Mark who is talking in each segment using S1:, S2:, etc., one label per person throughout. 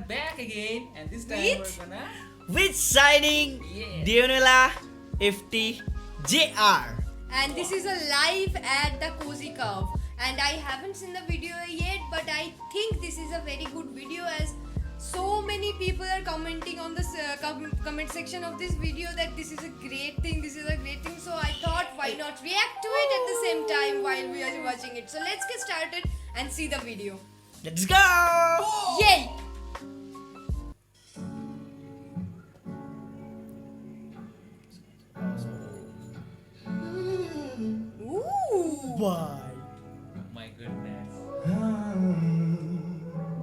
S1: back again, and this time
S2: With?
S1: we're gonna.
S3: With signing
S1: Yeah.
S3: Dionela FTJR.
S2: And this is a live at the Cove. And I haven't seen the video yet, but I think this is a very good video as so many people are commenting on the comment section of this video that this is a great thing, so I thought why not react to it at the same time while we are watching it. So let's get started and see the video.
S3: Let's go!
S2: Yay! Ooh!
S3: Why?
S1: My goodness.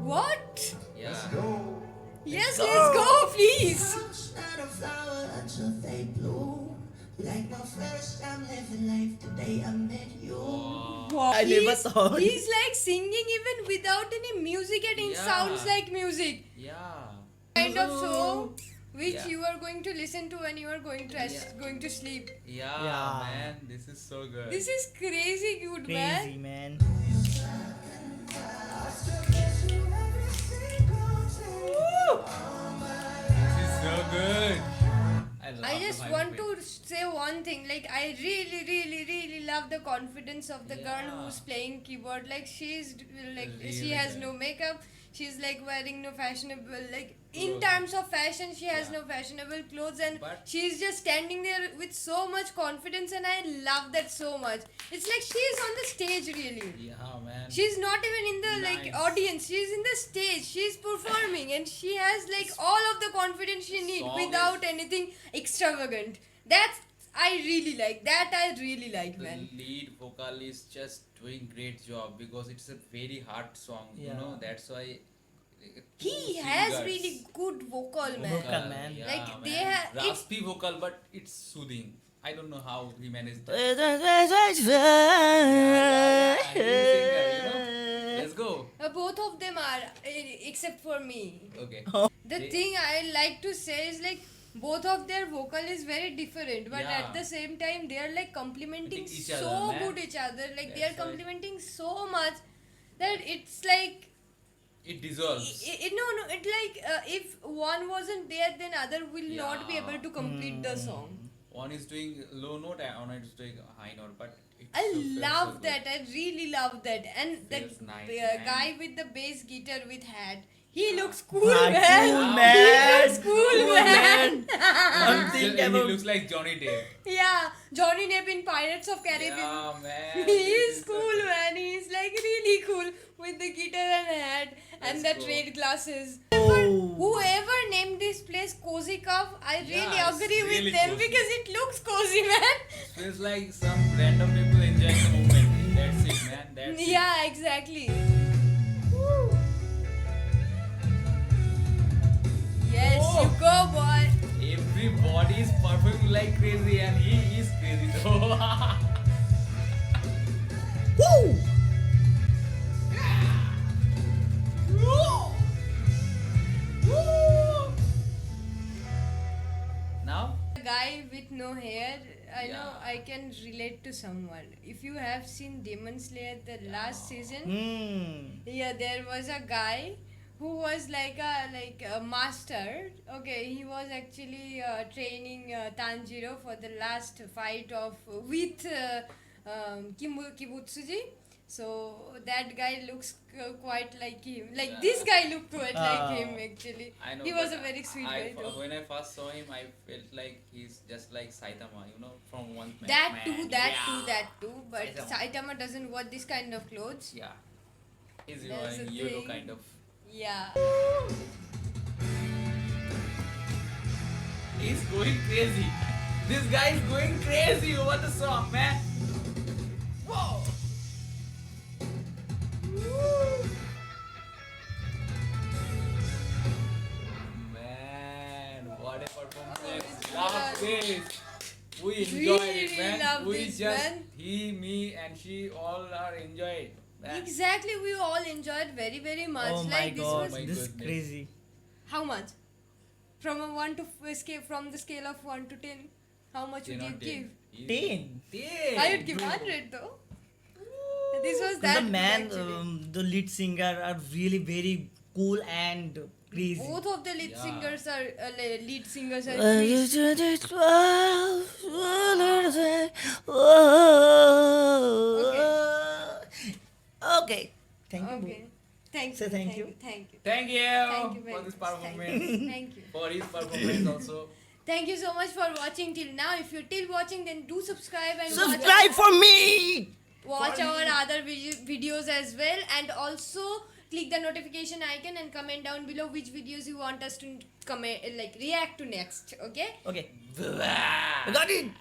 S2: What?
S1: Yeah.
S2: Yes, let's go, please.
S4: Not a flower until they bloom. Like my first time living life the day I met you.
S2: Wow.
S3: I never thought.
S2: He's like singing even without any music and it
S1: Yeah.
S2: sounds like music.
S1: Yeah.
S2: Kind of song which
S1: Yeah.
S2: you are going to listen to when you are going to sleep.
S1: Yeah,
S3: Yeah.
S1: man, this is so good.
S2: This is crazy good,
S3: Crazy,
S2: man.
S3: man.
S1: This is so good.
S2: I
S1: love
S2: just
S1: the
S2: want
S1: vibe.
S2: to say one thing. Like, I really love the confidence of the girl
S1: Yeah.
S2: who's playing keyboard. Like, she's like, she
S1: Really
S2: has
S1: good.
S2: no makeup. She's like wearing no fashionable, like in
S1: Clothes.
S2: terms of fashion, she has
S1: Yeah.
S2: no fashionable clothes, and
S1: But-
S2: she's just standing there with so much confidence, and I love that so much. It's like she's on the stage, really.
S1: Yeah, man.
S2: She's not even in the like
S1: Nice.
S2: audience. She's in the stage. She's performing, and she has like all of the confidence she needs
S1: Song
S2: without
S1: is-
S2: anything extravagant. That's I really like. That I really like,
S1: The
S2: man.
S1: lead vocal is just doing great job because it's a very hard song. You
S3: Yeah.
S1: know that's why.
S2: He
S1: two
S2: has
S1: singers.
S2: really good vocal, man.
S3: Vocal, man.
S1: Yeah,
S2: Like,
S1: man.
S2: they have- it's-
S1: raspy vocal, but it's soothing. I don't know how he managed that.
S3: Let's
S1: He's a singer, you know. Let's go.
S2: Both of them are, except for me.
S1: Okay.
S2: The
S1: They-
S2: thing I like to say is like both of their vocal is very different, but
S1: Yeah.
S2: at the same time they are like complementing
S1: Each
S2: so
S1: other, man.
S2: good each other. Like they are
S1: That's why-
S2: complementing so much that it's like
S1: It dissolves.
S2: no, it like if one wasn't there, then other will not be
S1: Yeah.
S2: able to complete the song.
S1: One is doing low note and one is doing high note, but it
S2: I
S1: so feels
S2: love
S1: so good.
S2: that. I really love that. And the
S1: Feels nice, man.
S2: guy with the bass guitar with hat, he looks cool,
S3: Ah,
S2: man.
S3: cool,
S2: He
S3: man.
S2: looks cool,
S3: Cool,
S2: man.
S3: One
S1: He
S3: thing about
S1: looks like Johnny Depp.
S2: Yeah, Johnny Depp in Pirates of Caribbean.
S1: Yeah, man.
S2: He
S1: this
S2: is
S1: so
S2: cool,
S1: good.
S2: man. He is like really cool with the guitar and hat and the
S1: Let's go.
S2: trade glasses.
S3: Oh.
S2: Whoever named this place Cozy Cove, I really
S1: Yeah, it's
S2: agree
S1: really
S2: with them
S1: cozy.
S2: because it looks cozy, man.
S1: Feels like some random people enjoying the moment. That's it, man. That's it.
S2: Yeah, exactly. Yes,
S1: Oh.
S2: you go, boy.
S1: Everybody is performing like crazy and he is crazy though.
S3: Woo!
S1: Now?
S2: A guy with no hair, I know
S1: Yeah.
S2: I can relate to someone. If you have seen Demon Slayer the last season,
S3: Hmm.
S2: yeah, there was a guy who was like a master. Okay, he was actually training Tanjiro for the last fight of with Kibutsuji. So that guy looks quite like him. Like
S1: Yeah.
S2: this guy looked quite like
S3: Ah.
S2: him actually.
S1: I know.
S2: He was
S1: but
S2: a very sweet
S1: I,
S2: guy too.
S1: When I first saw him, I felt like he's just like Saitama, you know, from One Man.
S2: That
S1: Man.
S2: too.
S1: Yeah.
S2: But
S1: Saitama.
S2: Saitama doesn't wear this kind of clothes.
S1: Yeah. He's
S2: That's
S1: wearing
S2: the
S1: yellow
S2: thing.
S1: kind of.
S2: Yeah.
S1: He's going crazy. This guy is going crazy over the song, man. Whoa. Man, what a performance. Love this. We enjoy it,
S2: Really
S1: man.
S2: love
S1: We
S2: this,
S1: just,
S2: man.
S1: he, me, and she all are enjoyed. Man.
S2: Exactly. We all enjoyed very much.
S3: Oh
S2: like
S3: my
S2: this
S3: god,
S2: was
S1: My
S3: this is
S1: goodness.
S3: crazy.
S2: how much? From a one to scale from the scale of 1 to 10, how much would
S1: 10
S2: you
S1: on
S2: give?
S3: 10.
S1: 10.
S2: I would give 100 though. This was
S3: Because
S2: that.
S3: the man,
S2: good, actually.
S3: the lead singer, are really very cool and crazy.
S2: Both of the lead
S1: Yeah.
S2: singers are lead singers are
S3: Uh,
S2: crazy.
S3: Okay. Thank you.
S2: Okay. Thank you.
S3: Say thank you.
S2: Thank you.
S1: Thank you,
S2: Thank you very
S1: for this
S2: much.
S1: performance.
S2: Thank you.
S1: For his performance also.
S2: Thank you so much for watching till now. If you're still watching, then do subscribe and
S3: Subscribe for me.
S2: watch
S1: For
S2: our
S1: me.
S2: other videos as well, and also click the notification icon and comment down below which videos you want us to comment, like react to next. Okay.
S3: Okay.
S1: Blah.
S3: Got it.